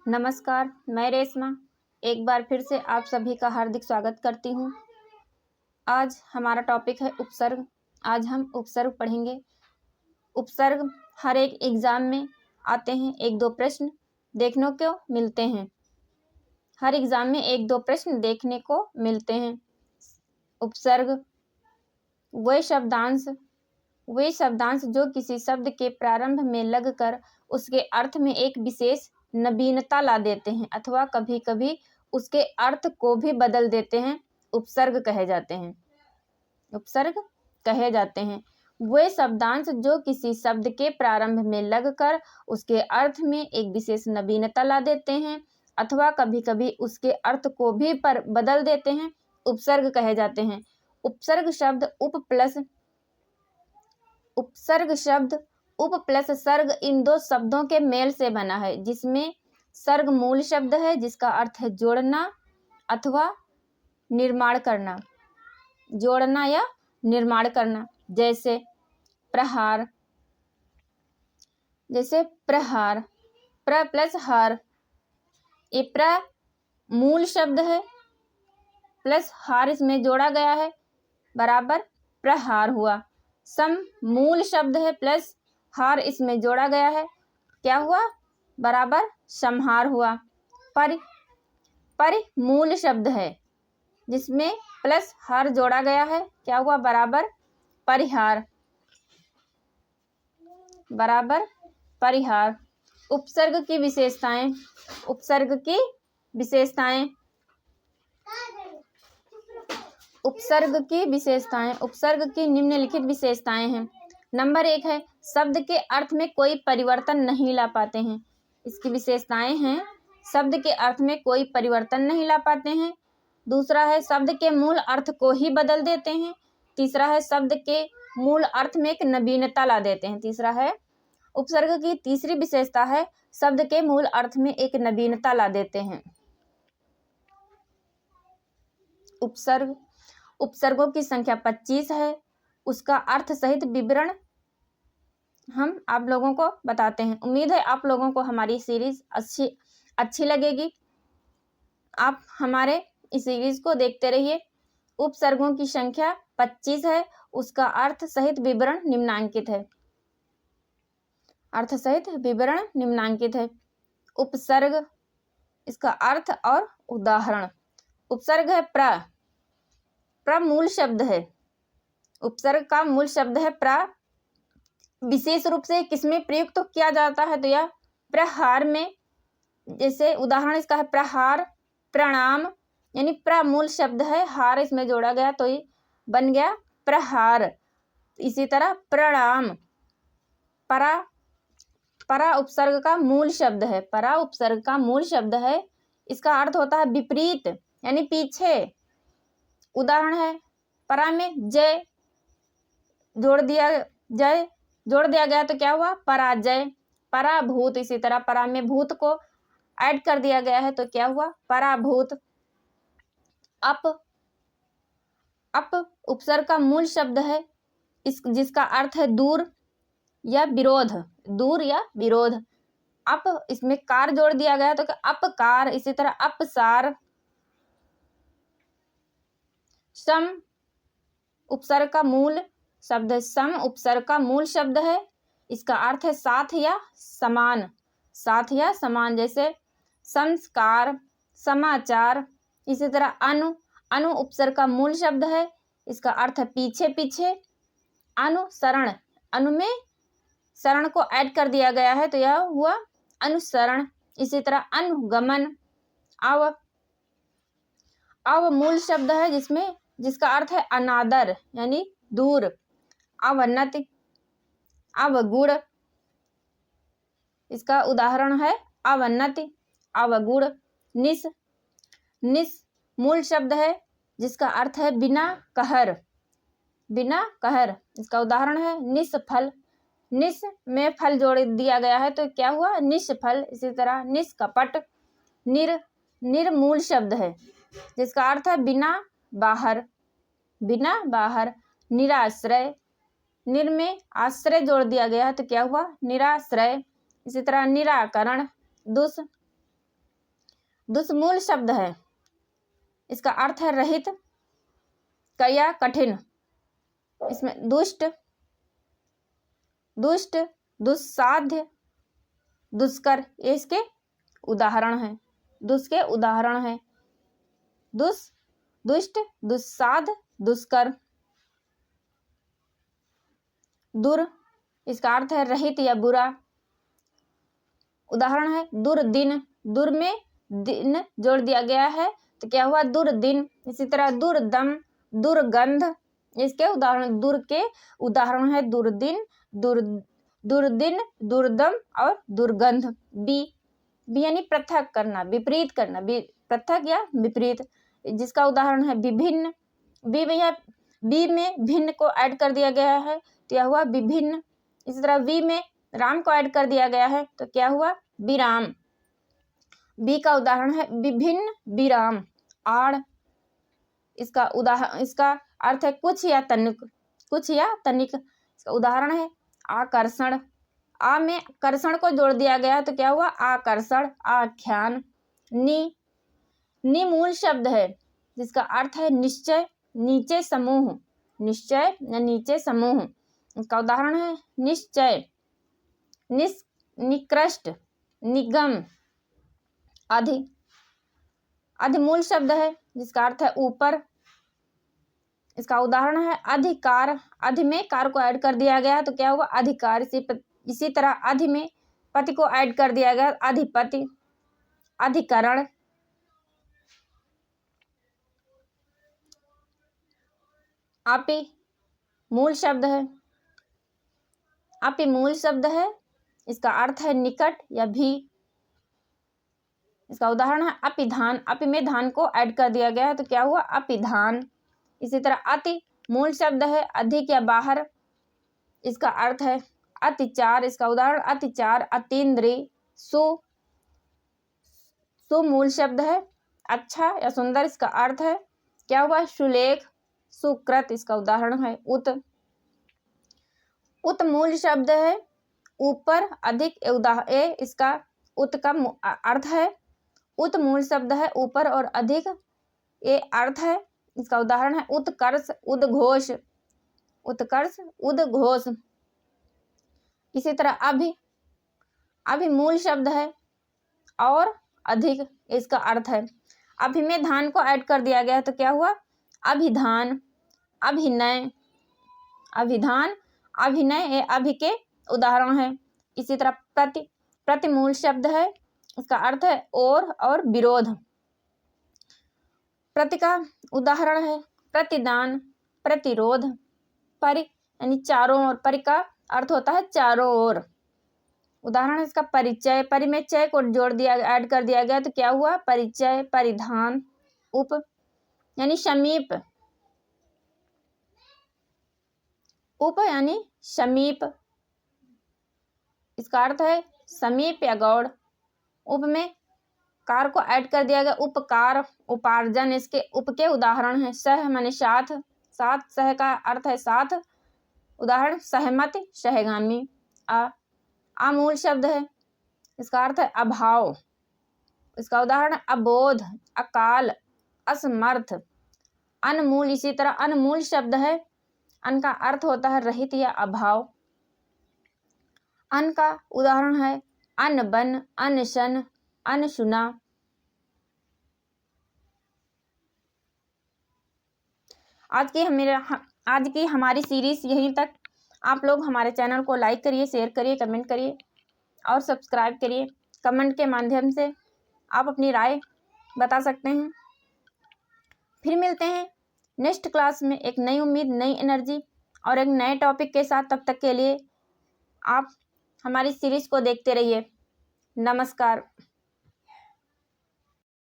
नमस्कार, मैं रेशमा एक बार फिर से आप सभी का हार्दिक स्वागत करती हूँ। आज हमारा टॉपिक है उपसर्ग। आज हम उपसर्ग पढ़ेंगे। उपसर्ग हर एक एग्जाम में आते हैं, एक दो प्रश्न देखने को मिलते हैं। हर एग्जाम में एक दो प्रश्न देखने को मिलते हैं। उपसर्ग वे शब्दांश जो किसी शब्द के प्रारंभ में लगकर उसके अर्थ में एक विशेष नवीनता ला देते हैं अथवा कभी कभी उसके अर्थ को भी बदल देते हैं, उपसर्ग कहे जाते हैं। उपसर्ग कहे जाते हैं वे शब्दांश जो किसी शब्द के प्रारंभ में लगकर उसके अर्थ में एक विशेष नवीनता ला देते हैं अथवा कभी कभी उसके अर्थ को भी बदल देते हैं, उपसर्ग कहे जाते हैं। उपसर्ग शब्द उप प्लस सर्ग इन दो शब्दों के मेल से बना है, जिसमें सर्ग मूल शब्द है जिसका अर्थ है जोड़ना अथवा निर्माण करना, जोड़ना या निर्माण करना। जैसे प्रहार, प्र प्लस हार, ये प्र मूल शब्द है प्लस हार इसमें जोड़ा गया है बराबर प्रहार हुआ। सम मूल शब्द है प्लस हार इसमें जोड़ा गया है, क्या हुआ? बराबर संहार हुआ। पर मूल शब्द है जिसमें प्लस हार जोड़ा गया है, क्या हुआ? बराबर परिहार, बराबर परिहार। उपसर्ग की विशेषताएं, उपसर्ग की निम्नलिखित विशेषताएं हैं। नंबर 1 है शब्द के अर्थ में कोई परिवर्तन नहीं ला पाते हैं। इसकी विशेषताएं हैं शब्द के अर्थ में कोई परिवर्तन नहीं ला पाते हैं। दूसरा है शब्द के मूल अर्थ को ही बदल देते हैं। तीसरा है शब्द के मूल अर्थ में एक नवीनता ला देते हैं। तीसरा है उपसर्ग की तीसरी विशेषता है शब्द के मूल अर्थ में एक नवीनता ला देते हैं। उपसर्गों की संख्या 25 है। उसका अर्थ सहित विवरण हम आप लोगों को बताते हैं। उम्मीद है आप लोगों को हमारी सीरीज अच्छी लगेगी। आप हमारे इस सीरीज को देखते रहिए। उपसर्गों की संख्या 25 है। उसका अर्थ सहित विवरण निम्नांकित है। उपसर्ग, इसका अर्थ और उदाहरण। उपसर्ग है प्र मूल शब्द है। उपसर्ग का मूल शब्द है प्र। विशेष रूप से किसमें प्रयुक्त तो किया जाता है? तो यह प्रहार में। जैसे उदाहरण इसका है प्रहार, प्रणाम, यानी प्र मूल शब्द है, हार इसमें जोड़ा गया तो ये बन गया प्रहार। इसी तरह प्रणाम, परा उपसर्ग का मूल शब्द है। परा उपसर्ग का मूल शब्द है। इसका अर्थ होता है विपरीत यानी पीछे। उदाहरण है परा में जय जोड़ दिया गया तो क्या हुआ? पराजय, पराभूत। इसी तरह परा में भूत को ऐड कर दिया गया है तो क्या हुआ? पराभूत। अप उपसर्ग का मूल शब्द है जिसका अर्थ है दूर या विरोध। अप इसमें कार जोड़ दिया गया तो अपकार। इसी तरह अपसार। सम उपसर्ग का मूल शब्द है। सम उपसर्ग का मूल शब्द है। इसका अर्थ है साथ या समान। जैसे संस्कार, समाचार। इसी तरह अनु उपसर्ग का मूल शब्द है। इसका अर्थ है पीछे। अनुसरण, अनु में शरण को ऐड कर दिया गया है तो यह हुआ अनुसरण। इसी तरह अनुगमन। अव मूल शब्द है जिसका अर्थ है अनादर यानी दूर। अवनति, अवगुण। इसका उदाहरण है अवनति, अवगुण। निस मूल शब्द है जिसका अर्थ है बिना कहर। इसका उदाहरण है निष्फल। निस में फल जोड़ दिया गया है तो क्या हुआ? निष्फल। इसी तरह निष्कपट। निर्मूल शब्द है जिसका अर्थ है बिना बाहर। निराश्रय, निर में आश्रय जोड़ दिया गया है तो क्या हुआ? निराश्रय। इसी तरह निराकरण। दुष्मूल शब्द है, इसका अर्थ है रहित या कठिन। इसमें दुष्ट, दुष्ट, दुस्साध्य, दुष्कर, ये इसके उदाहरण हैं। दुष्के उदाहरण है दुष्ट, दुस्साध, दुष्कर। दुर, इसका अर्थ है रहित या बुरा। उदाहरण है दुर्दिन, दुर में दिन जोड़ दिया गया है तो क्या हुआ दुर्दिन। इसी तरह दुर्दम, दुर्गंध, इसके उदाहरण, दुर के उदाहरण है दुर्दिन, दुर्दिन, दुर्दम और दुर्गंध। बी यानी पृथक करना, विपरीत करना, पृथक या विपरीत, जिसका उदाहरण है विभिन्न। बी में भिन्न को ऐड कर दिया गया है तो यह हुआ विभिन्न। इसी तरह वी में राम को ऐड कर दिया गया है तो क्या हुआ विराम। बी का उदाहरण है विभिन्न विराम। आड़, इसका अर्थ है कुछ या तनिक, कुछ या तनिक। इसका उदाहरण है आकर्षण। आ में कर्षण को जोड़ दिया गया तो क्या हुआ आकर्षण, आख्यान। नी मूल शब्द है जिसका अर्थ है निश्चय, नीचे समूह, निश्चय या नीचे समूह। इसका उदाहरण है निश्चय, निकृष्ट, निगम। अधिमूल शब्द है जिसका अर्थ है ऊपर। इसका उदाहरण है अधिकार। अधि में कार को ऐड कर दिया गया तो क्या हुआ अधिकार। इसी तरह अधि में पति को ऐड कर दिया गया अधिपति, अधिकरण। आपी मूल शब्द है, आपी मूल शब्द है, इसका अर्थ है निकट या भी। इसका उदाहरण है अपिधान। अपि में धान को ऐड कर दिया गया है तो क्या हुआ अपिधान। इसी तरह अति मूल शब्द है, अधिक या बाहर। इसका अर्थ है अतिचार। इसका उदाहरण अतिचार, अतीन्द्रिय। सुमूल शब्द है, अच्छा या सुंदर। इसका अर्थ है क्या हुआ सुलेख, सुकृत। इसका उदाहरण है उत मूल शब्द है ऊपर, अधिक। इसका उत का अर्थ है, उत मूल शब्द है ऊपर और अधिक, ये अर्थ है। इसका उदाहरण है उत्कर्ष, उद्घोष, उत्कर्ष, उद्घोष। इसी तरह अभि मूल शब्द है और अधिक, इसका अर्थ है। अभि में धान को ऐड कर दिया गया तो क्या हुआ अभिधान, अभिनय, अभिधान, अभिनय, ये अभि के उदाहरण है। इसी तरह प्रतिमूल शब्द है, इसका अर्थ है और विरोध। प्रति का उदाहरण है प्रतिदान, प्रतिरोध। परि यानी चारों ओर, परि का अर्थ होता है चारों ओर। उदाहरण है इसका परिचय। परि में चय को जोड़ दिया, ऐड कर दिया गया तो क्या हुआ परिचय, परिधान। उप यानी समीप, उप यानी समीप, इसका अर्थ है समीप या गौड़। उप में कार को ऐड कर दिया गया उपकार, उपार्जन। इसके उप के उदाहरण है सह माने साथ, साथ, सह का अर्थ है साथ। उदाहरण सहमत, सहगामी। अमूल शब्द है, इसका अर्थ है अभाव। इसका उदाहरण अबोध, अकाल, असमर्थ। अनमूल, इसी तरह अनमूल शब्द है, अन का अर्थ होता है रहित या अभाव। अन का उदाहरण है अनबन, अनशन, अनसुना। आज की हमारी सीरीज यहीं तक। आप लोग हमारे चैनल को लाइक करिए, शेयर करिए, कमेंट करिए और सब्सक्राइब करिए। कमेंट के माध्यम से आप अपनी राय बता सकते हैं। फिर मिलते हैं नेक्स्ट क्लास में एक नई उम्मीद, नई एनर्जी और एक नए टॉपिक के साथ। तब तक के लिए आप हमारी सीरीज को देखते रहिए। नमस्कार।